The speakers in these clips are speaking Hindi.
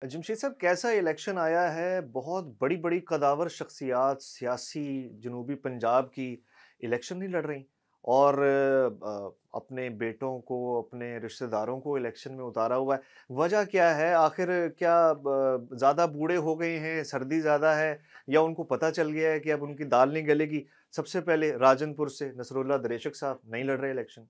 जमशेद साहब, कैसा इलेक्शन आया है? बहुत बड़ी-बड़ी कदावर शख्सियात सियासी जनूबी पंजाब की इलेक्शन नहीं लड़ रही और अपने बेटों को, अपने रिश्तेदारों को इलेक्शन में उतारा हुआ है। वजह क्या है? आखिर क्या ज़्यादा बूढ़े हो गए हैं, सर्दी ज़्यादा है या उनको पता चल गया है कि अब उनकी दाल नहीं गलेगी? सबसे पहले राजनपुर से नसरुल्लाह दरेशक साहब नहीं लड़ रहे इलेक्शन।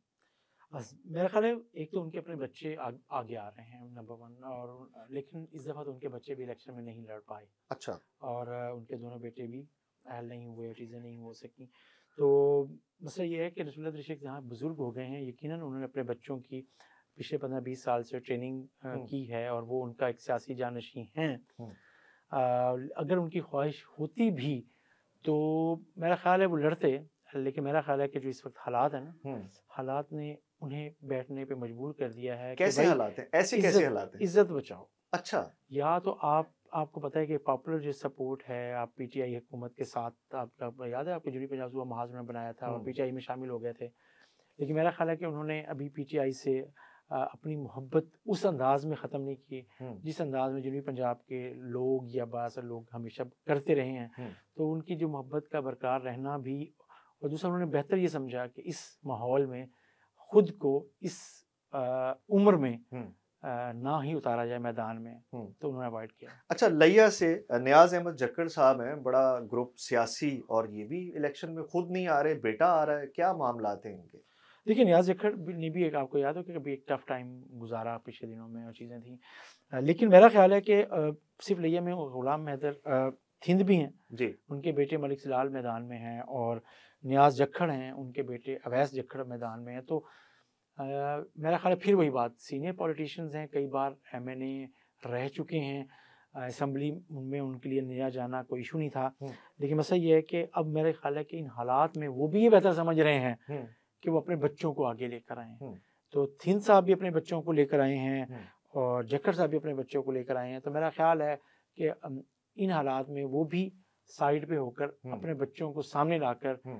मेरा ख़्याल है एक तो उनके अपने बच्चे आगे आ रहे हैं नंबर 1 और लेकिन इस दफ़ा तो उनके बच्चे भी इलेक्शन में नहीं लड़ पाए अच्छा। और उनके दोनों बेटे भी अहल नहीं हुए, चीज़ें नहीं हो सकीं। तो मसला ये है कि रसूलुल्लाह दृशक जहाँ बुज़ुर्ग हो गए हैं, यकीनन उन्होंने अपने बच्चों की पिछले 15-20 साल से ट्रेनिंग हुँ, की है और वो उनका एक सियासी जानशीं हैं। हुँ, अगर उनकी ख्वाहिश होती भी तो मेरा ख़्याल है वो लड़ते, लेकिन मेरा ख़्याल है कि जो इस वक़्त हालात हैं ना, हुँ। हालात ने उन्हें बैठने पे मजबूर कर दिया है कि कैसे भाई हालात हैं? ऐसे कैसे इज़्ज़त हालात हैं? इज़्ज़त बचाओ। अच्छा। या तो आपको पता है कि पॉपुलर जो सपोर्ट है, आप पीटीआई हुकूमत के साथ आपका याद है आपको जुड़ी पंजाब सूबा महाज में बनाया था और हुँ, पीटीआई में शामिल हो गए थे। लेकिन मेरा ख़्याल है कि उन्होंने अभी पीटीआई से अपनी मोहब्बत उस अंदाज़ में ख़त्म नहीं की, हुँ, जिस अंदाज़ में जुनूबी पंजाब के लोग या बाज़ लोग हमेशा करते रहे हैं। हुँ, तो उनकी जो मोहब्बत का बरकरार रहना भी और दूसरा उन्होंने बेहतर ये समझा कि इस माहौल में खुद को इस उम्र में हुँ, ना ही उतारा जाए मैदान में, हुँ। तो उन्होंने अवॉइड किया। अच्छा, लिया से नियाज़ अहमद जक्कड़ साहब हैं, बड़ा ग्रुप सियासी और ये भी इलेक्शन में खुद नहीं आ रहे, बेटा आ रहा है, क्या मामलात हैं इनके? देखिए नियाज़ जक्कड़ ने भी एक आपको याद हो कि कभी एक टफ टाइम गुज़ारा पिछले दिनों में और चीज़ें थी। लेकिन मेरा ख़्याल है कि सिर्फ़ लिया में ग़ुलाम हैदर थिंद भी हैं, जी। उनके बेटे मलिक सलाल मैदान में हैं और नियाज़ जक्खड़ हैं, उनके बेटे अवैस जक्खड़ मैदान में हैं। तो मेरा ख़्याल है फिर वही बात सीनियर पॉलिटिशियंस हैं, कई बार एमएनए रह चुके हैं, असेंबली में उनके लिए नया जाना कोई इशू नहीं था। हुँ, लेकिन मसला ये है कि अब मेरे ख़्याल है कि इन हालात में वो भी ये बेहतर समझ रहे हैं हुँ, कि वो अपने बच्चों को आगे लेकर आएँ। हुँ, तो थिंद साहब भी अपने बच्चों को लेकर आए हैं हुँ, और जक्खड़ साहब भी अपने बच्चों को लेकर आए हैं। तो मेरा ख़्याल है कि इन हालात में वो भी साइड पे होकर हुँ, अपने बच्चों को सामने लाकर हुँ,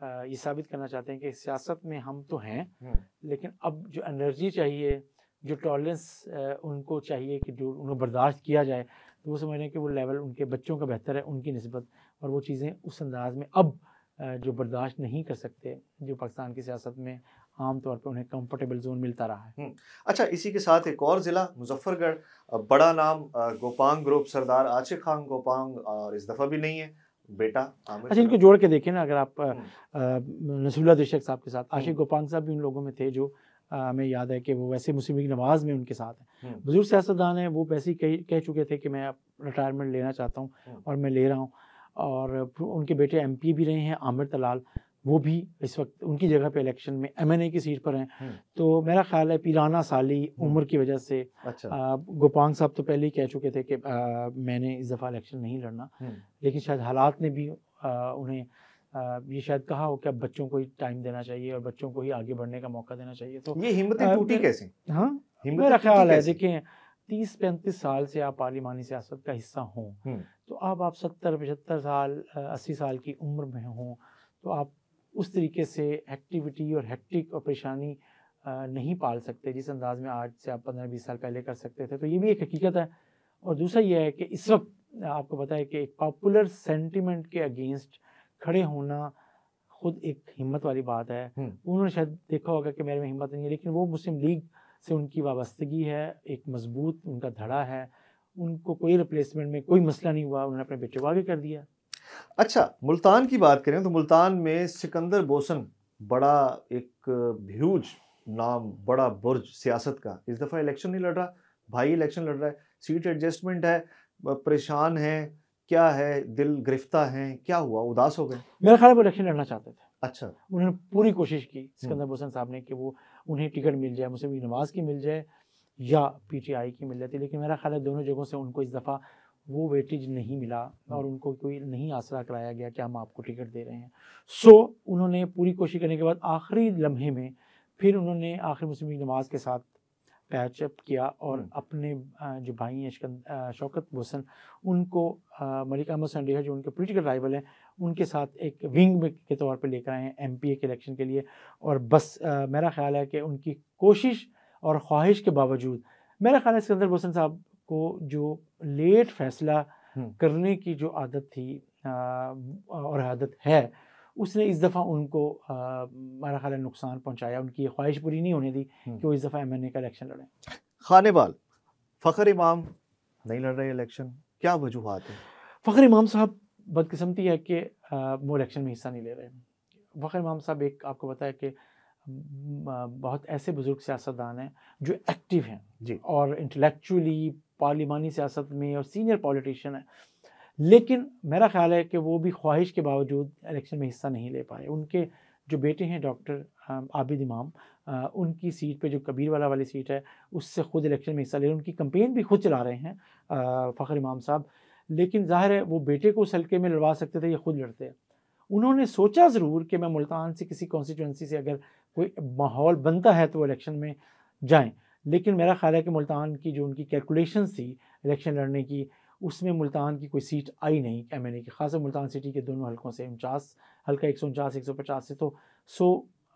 ये साबित करना चाहते हैं कि सियासत में हम तो हैं, हुँ। लेकिन अब जो एनर्जी चाहिए, जो टॉलरेंस उनको चाहिए कि जो उन्हें बर्दाश्त किया जाए, तो वो समझ रहे हैं कि वो लेवल उनके बच्चों का बेहतर है उनकी निस्बत और वो चीज़ें उस अंदाज़ में अब जो बर्दाश्त नहीं कर सकते, जो पाकिस्तान की सियासत में आम तौर पे उन्हें कंफर्टेबल ज़ोन मिलता रहा है। हुँ। अच्छा, इसी के साथ एक और ज़िला मुज़फ़्फ़रगढ़, बड़ा नाम गोपांग ग्रुप सरदार आशिक़ खान गोपांग और इस दफ़ा भी नहीं है, बेटा आमिर अच्छा इनको सलाम। जोड़ के देखें ना अगर आप हुँ, नसरुल्लाह दृशक साहब के साथ हुँ, आशिक़ गोपांग साहब भी उन लोगों में थे जो हमें याद है कि वो वैसे मुस्लिम लीग नवाज़ में उनके साथ हैं। हुँ, बुज़ुर्ग सियासतदान हैं, वो वैसे ही कह चुके थे कि मैं अब रिटायरमेंट लेना चाहता हूँ हुँ, और मैं ले रहा हूँ और उनके बेटे एमपी भी रहे हैं आमिर तलाल, वो भी इस वक़्त उनकी जगह पे इलेक्शन में एमएनए की सीट पर हैं। हुँ, तो मेरा ख़्याल है पीराना साली हुँ। उम्र की वजह से अच्छा। गोपांग साहब तो पहले ही कह चुके थे कि मैंने इस दफ़ा इलेक्शन नहीं लड़ना। हुँ। लेकिन शायद हालात ने भी उन्हें ये शायद कहा हो कि अब बच्चों को ही टाइम देना चाहिए और बच्चों को ही आगे बढ़ने का मौका देना चाहिए। तो ये हिम्मतें टूटी मेर कैसे? हाँ, हिम्मतें मेरा टूटी ख़्याल है कैसे? देखिए 30-35 साल से आप पार्लिमानी सियासत का हिस्सा हों, हुँ, तो अब आप 70-75 साल 80 साल की उम्र में हों, तो आप उस तरीके से एक्टिविटी और हेक्टिक और परेशानी नहीं पाल सकते जिस अंदाज़ में आज से आप 15-20 साल पहले कर सकते थे। तो ये भी एक हकीकत है और दूसरा ये है कि इस वक़्त आपको पता है कि एक पॉपुलर सेंटिमेंट के अगेंस्ट खड़े होना खुद एक हिम्मत वाली बात है। हुँ। उन्होंने शायद देखा होगा कि मेरे में हिम्मत नहीं है, लेकिन वो मुस्लिम लीग से उनकी वाबस्तगी है, एक मज़बूत उनका धड़ा है, उनको कोई रिप्लेसमेंट में कोई मसला नहीं हुआ, उन्होंने अपने बेटे को आगे कर दिया। अच्छा, मुल्तान की बात करें तो मुल्तान में सिकंदर बोसन बड़ा एक ह्यूज नाम, बड़ा बुर्ज सियासत का, इस दफ़ा इलेक्शन नहीं लड़ रहा, भाई इलेक्शन लड़ रहा है, सीट एडजस्टमेंट है, परेशान हैं, क्या है, दिल गिरफ्ता हैं, क्या हुआ, उदास हो गए? मेरा ख़्याल है वो इलेक्शन लड़ना चाहते थे। अच्छा। उन्होंने पूरी कोशिश की हुँ, सिकंदर बोसन साहब ने कि वो उन्हें टिकट मिल जाए, मुस्लिम लीग नवाज़ की मिल जाए या पीटीआई की मिल जाती, लेकिन मेरा ख़्याल है दोनों जगहों से उनको इस दफ़ा वो वेटेज नहीं मिला हुँ, और उनको कोई नहीं आसरा कराया गया कि हम आपको टिकट दे रहे हैं। सो उन्होंने पूरी कोशिश करने के बाद आखिरी लम्हे में फिर उन्होंने आखिर मुस्लिम लीग नवाज़ के साथ पैचअप किया और हुँ, अपने जो भाई हैं शौकत बोसन उनको मलिक अहमद संडेहा जो उनके पॉलिटिकल राइवल हैं उनके साथ एक विंग में के तौर पे लेकर आए हैं एमपीए के इलेक्शन के लिए और बस मेरा ख़्याल है कि उनकी कोशिश और ख्वाहिश के बावजूद मेरा ख़्याल है सिकंदर बोसन साहब को जो लेट फैसला हम्म, करने की जो आदत थी और आदत है, उसने इस दफ़ा उनको मेरा ख्याल है नुकसान पहुंचाया। उनकी ये ख्वाहिश पूरी नहीं होने दी कि वो इस दफ़ा MNA का इलेक्शन लड़ें। खानेवाल फ़खर इमाम नहीं लड़ रहे इलेक्शन, क्या वजूहात है? फ़खर इमाम साहब बदकिस्मती है कि वो इलेक्शन में हिस्सा नहीं ले रहे। फ़खर इमाम साहब एक आपको पता है कि बहुत ऐसे बुज़ुर्ग सियासतदान हैं जो एक्टिव हैं जी। और इंटेलेक्चुअली पार्लिमानी सियासत में और सीनियर पॉलिटिशियन हैं, लेकिन मेरा ख़्याल है कि वो भी ख्वाहिश के बावजूद इलेक्शन में हिस्सा नहीं ले पाए। उनके जो बेटे हैं डॉक्टर आबिद इमाम, उनकी सीट पे जो कबीरवाला वाली सीट है, उससे ख़ुद इलेक्शन में हिस्सा ले रहे हैं। उनकी कैंपेन भी खुद चला रहे हैं फ़खर इमाम साहब, लेकिन ज़ाहिर है वो बेटे को उस हल्के में लड़वा सकते थे, ये खुद लड़ते हैं। उन्होंने सोचा ज़रूर कि मैं मुल्तान से किसी कॉन्स्टिट्यूंसी से अगर कोई माहौल बनता है तो वो इलेक्शन में जाएँ, लेकिन मेरा ख़्याल है कि मुल्तान की जो उनकी कैलकुलेशंस थी इलेक्शन लड़ने की, उसमें मुल्तान की कोई सीट आई नहीं MNA की, ख़ासकर मुल्तान सिटी के दोनों हलकों से 49 हल्का 149 150 से। तो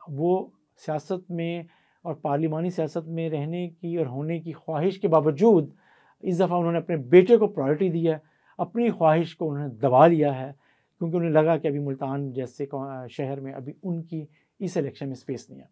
वो सियासत में और पार्लिमानी सियासत में रहने की और होने की ख्वाहिश के बावजूद इस दफ़ा उन्होंने अपने बेटे को प्रायोरिटी दी है, अपनी ख्वाहिश को उन्होंने दबा लिया है, क्योंकि उन्हें लगा कि अभी मुल्तान जैसे शहर में अभी उनकी इस इलेक्शन में स्पेस नहीं है।